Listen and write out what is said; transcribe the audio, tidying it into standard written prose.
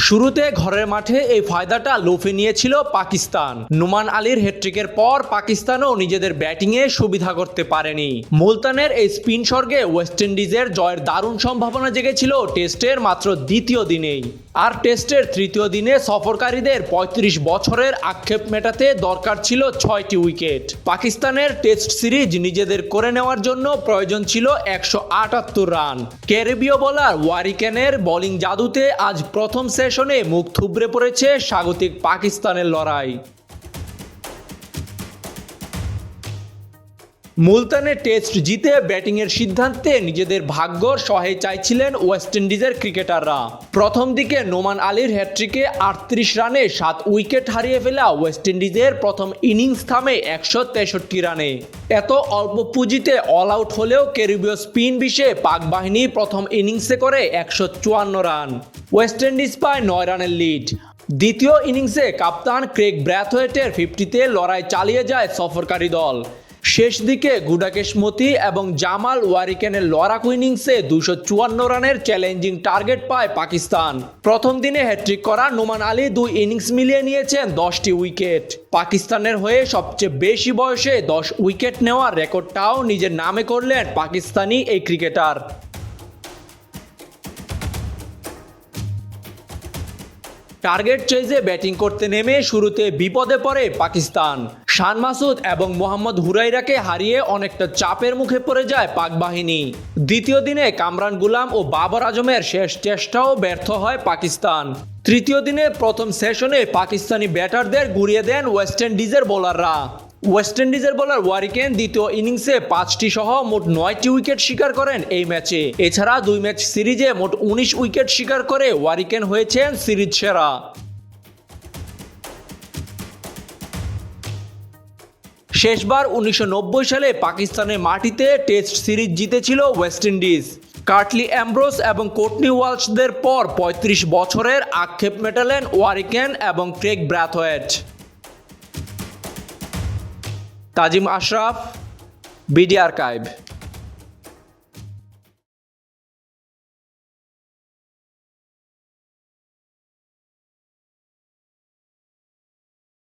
শুরুতে ঘরের মাঠে এই ফায়দাটা লুফে নিয়েছিল পাকিস্তান। নোমান আলীর হ্যাট্রিকের পর পাকিস্তানও নিজেদের ব্যাটিংয়ে সুবিধা করতে পারেনি। মুলতানের এই স্পিন স্বর্গে ওয়েস্ট ইন্ডিজের জয়ের দারুণ সম্ভাবনা জেগেছিল টেস্টের মাত্র দ্বিতীয় দিনেই। আর টেস্টের তৃতীয় দিনে সফরকারীদের ৩৫ বছরের আক্ষেপ মেটাতে দরকার ছিল ৬টি উইকেট। পাকিস্তানের টেস্ট সিরিজ নিজেদের করে নেওয়ার জন্য প্রয়োজন ছিল ১৭৮ রান। ক্যারিবীয় বোলার ওয়ারিকেনের বোলিং জাদুতে আজ প্রথম সেশনে মুখ থুবড়ে পড়েছে স্বাগতিক পাকিস্তানের লড়াই। মুলতানে টেস্ট জিতে ব্যাটিংয়ের সিদ্ধান্তে নিজেদের ভাগ্যর সহায় চাইছিলেন ওয়েস্ট ইন্ডিজের ক্রিকেটাররা। প্রথম দিকে নোমান আলীর হ্যাট্রিকে ৩৮ রানে ৭ উইকেট হারিয়ে ফেলা ওয়েস্ট ইন্ডিজের প্রথম ইনিংস থামে ১৬৩ রানে। এত অল্প পুঁজিতে অল আউট হলেও ক্যারিবীয় স্পিন বিষে পাক বাহিনী প্রথম ইনিংসে করে ১৫৪ রান। ওয়েস্ট ইন্ডিজ পায় ৯ রানের লিড। দ্বিতীয় ইনিংসে কাপ্তান ক্রেগ ব্র্যাথওয়েটের 50-তে লড়াই চালিয়ে যায় সফরকারী দল। শেষ দিকে গুডাকেশ মতি এবং জামাল ওয়ারিকেনের লড়াকু ইনিংসে ২৫৪ রানের চ্যালেঞ্জিং টার্গেট পায় পাকিস্তান। প্রথম দিনে হ্যাট্রিক করা নোমান আলী ২ ইনিংস মিলিয়ে নিয়েছেন ১০টি উইকেট। পাকিস্তানের হয়ে সবচেয়ে বেশি বয়সে ১০ উইকেট নেওয়ার রেকর্ডটাও নিজের নামে করলেন পাকিস্তানি এই ক্রিকেটার। টার্গেট চেজে ব্যাটিং করতে নেমে শুরুতে বিপদে পড়ে পাকিস্তান। শান মাসুদ এবং মোহাম্মদ হুরাইরাকে হারিয়ে অনেকটা চাপের মুখে পড়ে যায় পাক বাহিনী। দ্বিতীয় দিনে কামরান গুলাম ও বাবর আজমের শেষ চেষ্টাও ব্যর্থ হয় পাকিস্তান। তৃতীয় দিনে প্রথম সেশনে পাকিস্তানি ব্যাটারদের গুড়িয়ে দেন ওয়েস্ট ইন্ডিজের বোলাররা। ওয়েস্ট ইন্ডিজের বোলার ওয়ারিকেন দ্বিতীয় ইনিংসে 5টি সহ মোট 9টি উইকেট শিকার করেন এই ম্যাচে। এছাড়া 2 ম্যাচ সিরিজে মোট 19 উইকেট শিকার করে ওয়ারিকেন হয়েছেন সিরিজ সেরা। শেষবার ১৯৯০ সালে পাকিস্তানের মাটিতে টেস্ট সিরিজ জিতেছিল ওয়েস্ট ইন্ডিজ। কার্টলি অ্যামব্রোস এবং কোর্টনি ওয়ালশদের পর ৩৫ বছরের আক্ষেপ মেটালেন ওয়ারিকেন এবং ক্রেগ ব্র্যাথওয়েট। তাজিম আশরাফ, বিডি আর্কাইভ।